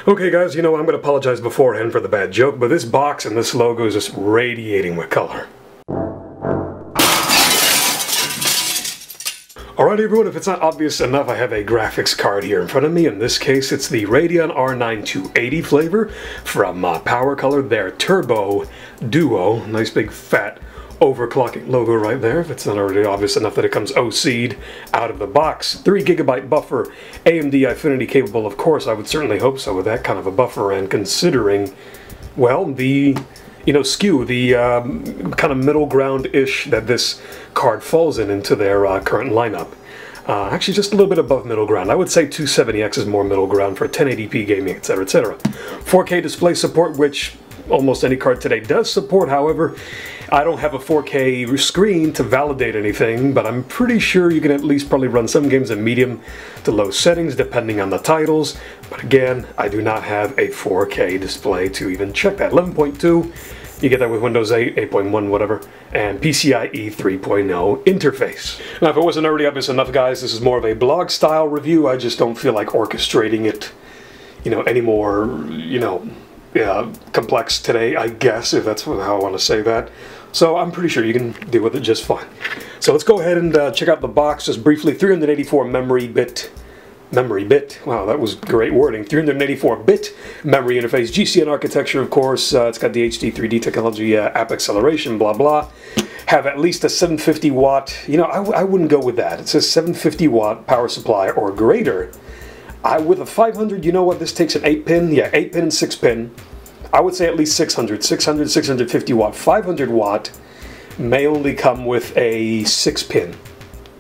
Okay guys, you know, I'm going to apologize beforehand for the bad joke, but this box and this logo is just radiating with color. Alright everyone, if it's not obvious enough, I have a graphics card here in front of me. In this case, it's the Radeon R9 280 flavor from PowerColor, their Turbo Duo. Nice big fat overclocking logo right there, if it's not already obvious enough that it comes OC'd out of the box. 3GB buffer, AMD Infinity capable, of course. I would certainly hope so with that kind of a buffer, and considering, well, the SKU, the kind of middle ground-ish that this card falls into their current lineup. Actually, just a little bit above middle ground. I would say 270X is more middle ground for 1080p gaming, etc., etc. 4K display support, which almost any card today does support. However, I don't have a 4K screen to validate anything, but I'm pretty sure you can at least probably run some games in medium to low settings, depending on the titles. But again, I do not have a 4K display to even check that. 11.2. You get that with Windows 8, 8.1, whatever, and PCIe 3.0 interface. Now, if it wasn't already obvious enough, guys, this is more of a blog-style review. I just don't feel like orchestrating it, any more, complex today, I guess, if that's how I want to say that. So I'm pretty sure you can deal with it just fine. So let's go ahead and check out the box just briefly. 384 memory bit, wow, that was great wording. 384-bit memory interface, GCN architecture, of course. It's got the HD 3D technology, app acceleration, blah blah. Have at least a 750 watt, I wouldn't go with that. It says 750 watt power supply or greater. With a 500, you know what, this takes an 8-pin, 8-pin and 6-pin. I would say at least 650 watt. 500 watt may only come with a 6-pin.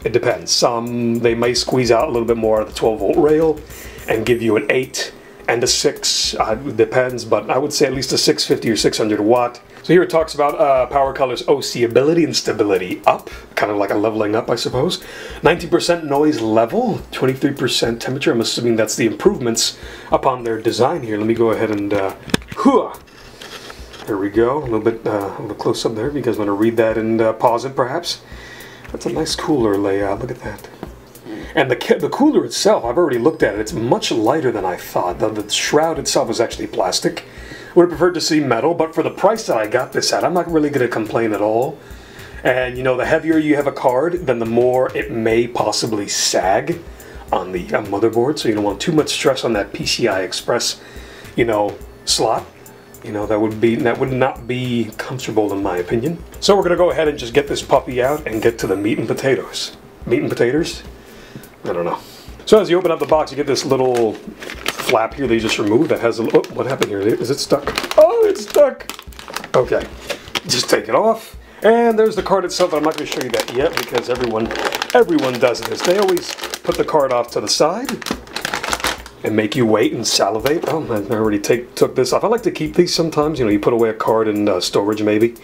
It depends. Some, they may squeeze out a little bit more of the 12-volt rail and give you an 8 and a 6. It depends, but I would say at least a 650 or 600 watt. So here it talks about PowerColor's OC ability and stability up, kind of like a leveling up, I suppose. 90% noise level, 23% temperature. I'm assuming that's the improvements upon their design here. Let me go ahead and there we go. A little bit close up there. If you guys want to read that and pause it, perhaps. That's a nice cooler layout. Look at that. And the cooler itself, I've already looked at it. It's much lighter than I thought. The shroud itself is actually plastic. Would have preferred to see metal, but for the price that I got this at, I'm not really going to complain at all. And the heavier you have a card, then the more it may possibly sag on the motherboard. So you don't want too much stress on that PCI Express, slot. That would not be comfortable in my opinion. So we're going to go ahead and just get this puppy out and get to the meat and potatoes. Meat and potatoes? I don't know. So as you open up the box, you get this little flap here that you just removed that has a... Oh, what happened here? Is it stuck? Oh, it's stuck! Okay. Just take it off. And there's the card itself. I'm not going to show you that yet because everyone does this. They always put the card off to the side and make you wait and salivate. Oh, I already took this off. I like to keep these sometimes. You put away a card in storage maybe.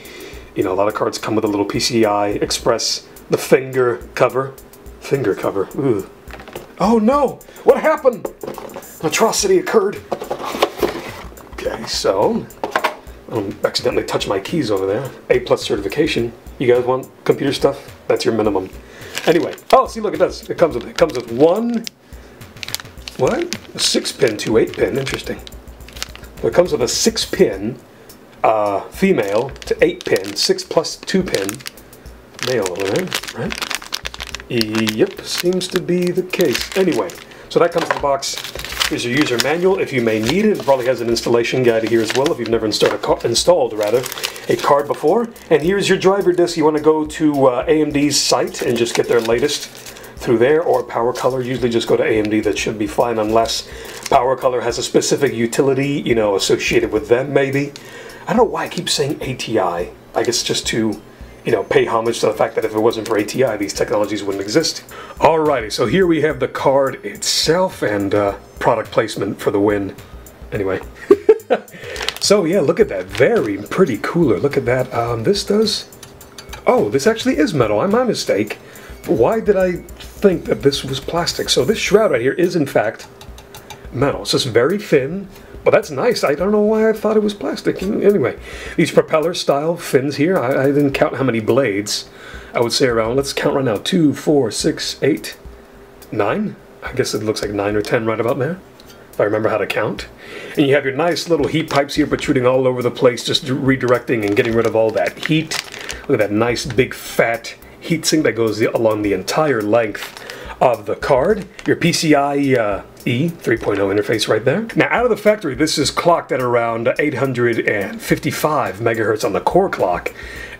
A lot of cards come with a little PCI Express, the finger cover. Finger cover. Ooh. Oh no! What happened? An atrocity occurred. Okay, so I accidentally touched my keys over there. A+ certification. You guys want computer stuff? That's your minimum. Anyway. Oh, see, look, it does. It comes with one. What? A 6-pin to 8-pin. Interesting. So it comes with a 6-pin female to 8-pin, 6 plus 2-pin male over there, right? Yep, seems to be the case. Anyway, so that comes in the box. Here's your user manual if you may need it. It probably has an installation guide here as well if you've never installed a card before. And here's your driver disk. You want to go to AMD's site and just get their latest through there, or PowerColor. Usually just go to AMD. That should be fine unless PowerColor has a specific utility, associated with them maybe. I don't know why I keep saying ATI. I guess just to pay homage to the fact that if it wasn't for ATI, these technologies wouldn't exist. Alrighty, so here we have the card itself and product placement for the win. Anyway. So yeah, look at that. Very pretty cooler. Look at that. This does... Oh, this actually is metal. My mistake. Why did I think that this was plastic? So this shroud right here is in fact metal. It's just very thin. But that's nice. I don't know why I thought it was plastic. Anyway, these propeller style fins here, I didn't count how many blades. I would say around, let's count right now, 2, 4, 6, 8, 9. I guess it looks like 9 or 10 right about there. if I remember how to count. And you have your nice little heat pipes here protruding all over the place, just redirecting and getting rid of all that heat. Look at that nice big fat heatsink that goes along the entire length of the card. Your PCIe 3.0 interface right there. Now out of the factory, this is clocked at around 855 megahertz on the core clock,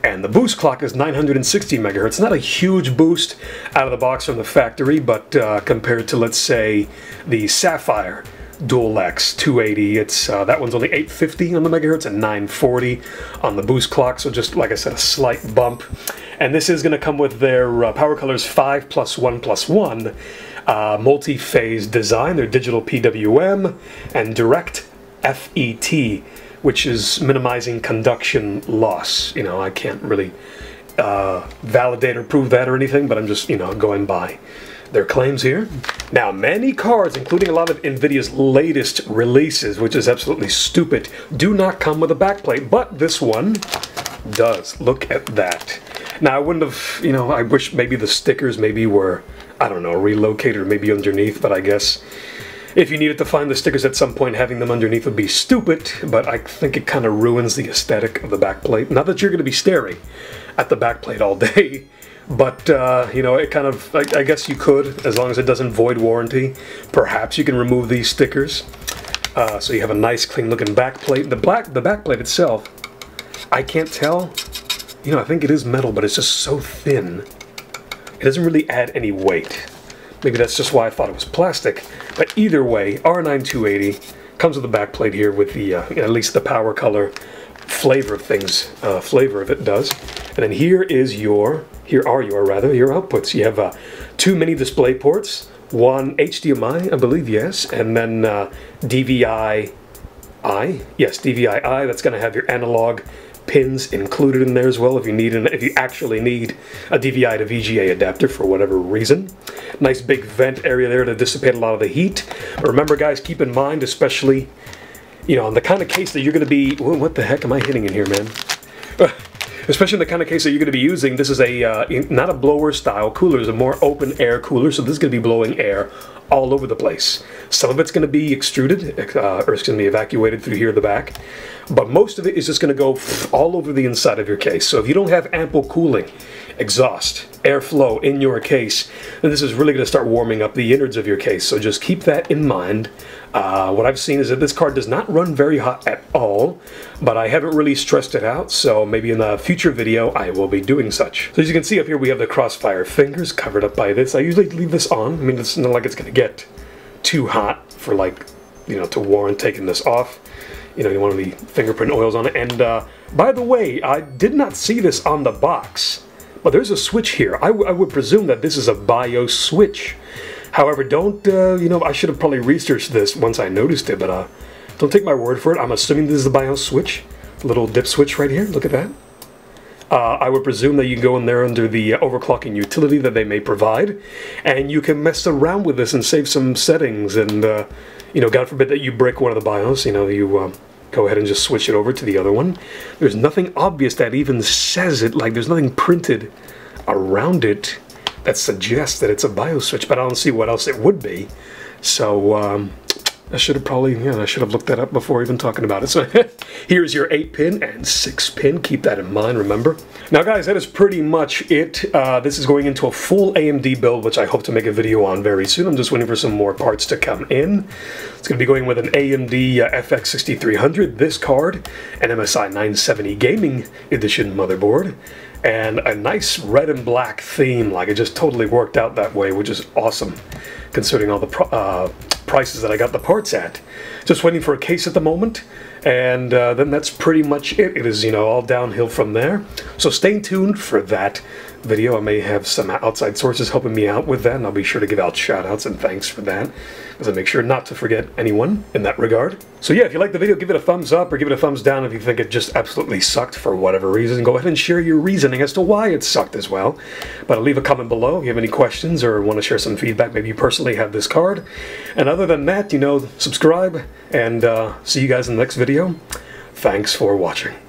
and the boost clock is 960 megahertz. Not a huge boost out of the box from the factory, but compared to, let's say, the Sapphire Dual X 280, it's that one's only 850 on the megahertz and 940 on the boost clock, so just like I said, a slight bump. And this is going to come with their PowerColor's 5+1+1 multi-phase design, their digital PWM and direct FET, which is minimizing conduction loss. You know, I can't really validate or prove that or anything, but I'm just, you know, going by their claims here. Now, many cards, including a lot of NVIDIA's latest releases, which is absolutely stupid, do not come with a backplate, but this one does. Look at that. Now, I wouldn't have, you know, I wish maybe the stickers maybe were, I don't know, relocated or maybe underneath, but I guess if you needed to find the stickers at some point, having them underneath would be stupid, but I think it kind of ruins the aesthetic of the backplate. Not that you're going to be staring at the backplate all day, but, you know, it kind of, I guess you could, as long as it doesn't void warranty. Perhaps you can remove these stickers, so you have a nice clean looking backplate. The backplate itself, I can't tell. You know, I think it is metal, but it's just so thin. It doesn't really add any weight. Maybe that's just why I thought it was plastic. But either way, R9 280 comes with a backplate here with the, at least the PowerColor flavor of things, flavor of it does. And then here are your outputs. You have 2 mini display ports, 1 HDMI, I believe, yes, and then DVI-I. Yes, DVI-I, that's going to have your analog pins included in there as well if you actually need a DVI to VGA adapter for whatever reason. Nice big vent area there to dissipate a lot of the heat. But remember, guys, keep in mind, especially, you know, on the kind of case that you're going to be, what the heck am I hitting in here, man? Especially in the kind of case that you're going to be using, this is a not a blower style cooler, it's a more open air cooler, so this is going to be blowing air all over the place. Some of it's going to be extruded, or it's going to be evacuated through here at the back, but most of it is just going to go all over the inside of your case. So if you don't have ample cooling, exhaust, airflow in your case, then this is really going to start warming up the innards of your case. So just keep that in mind. What I've seen is that this card does not run very hot at all, but I haven't really stressed it out, so maybe in a future video I will be doing such. So as you can see up here, we have the crossfire fingers covered up by this. I usually leave this on. I mean, it's not like it's going to get too hot for, like, you know, to warrant taking this off. You know, you want the fingerprint oils on it. And by the way, I did not see this on the box, but there's a switch here. I would presume that this is a BIOS switch. However, don't, you know, I should have probably researched this once I noticed it, but don't take my word for it. I'm assuming this is the BIOS switch. Little dip switch right here. Look at that. I would presume that you can go in there under the overclocking utility that they may provide, and you can mess around with this and save some settings. And, you know, God forbid that you break one of the BIOS, you know, you go ahead and just switch it over to the other one. There's nothing obvious that even says it, like there's nothing printed around it that suggests that it's a BIOS switch, but I don't see what else it would be. So, I should have probably, yeah, I should have looked that up before even talking about it. So here's your 8-pin and 6-pin. Keep that in mind, remember. Now, guys, that is pretty much it. This is going into a full AMD build, which I hope to make a video on very soon. I'm just waiting for some more parts to come in. It's going to be going with an AMD FX 6300, this card, an MSI 970 Gaming Edition motherboard, and a nice red and black theme. Like, it just totally worked out that way, which is awesome, considering all the prices that I got the parts at. Just waiting for a case at the moment, and then that's pretty much it. It is, you know, all downhill from there. So stay tuned for that video. I may have some outside sources helping me out with that, and I'll be sure to give out shout outs and thanks for that, because I make sure not to forget anyone in that regard. So yeah, if you like the video, give it a thumbs up or give it a thumbs down if you think it just absolutely sucked for whatever reason. Go ahead and share your reasoning as to why it sucked as well. But leave a comment below if you have any questions or want to share some feedback. Maybe you personally have this card. And other than that, you know, subscribe, and see you guys in the next video. Thanks for watching.